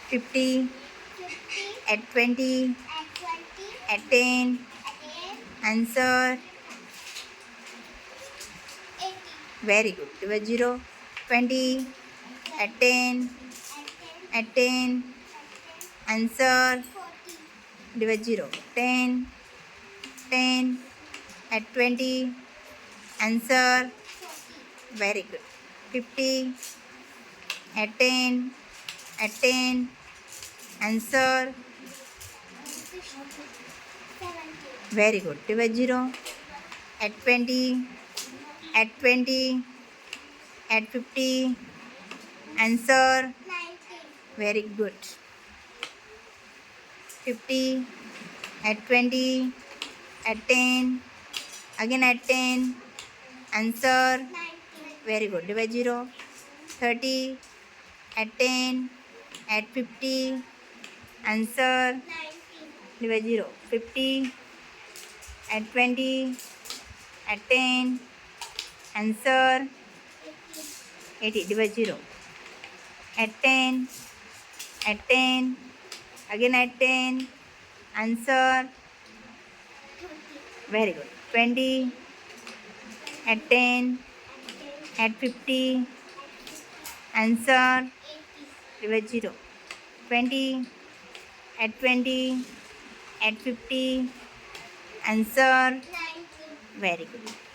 50, 50, at 20, at 20, at 10. at 10, Answer. 80, Very good. Divide 0. 20, at 10, at 10, at 10. at 10, Answer. 40, Divide 0. 10, 10, at 20. Answer. 40, Very good. 50, at 10, at 10. Answer. 70, Very good. Divide 0. At 20, at 20, at 50. Answer. 90, Very good. 50, at 20, at 10, again at 10. Answer. 90, Very good. Divide 0. 30, at 10, at 50. Answer. 90, Divide 0. 50, at 20, at 10. Answer. 80, 80. Divide 0. At 10, at 10, again at 10. Answer. 30, Very good. 20, at 10, at 50. Answer. 80, Divide 0. 20, at 20, at 50. Answer. 90. Very good.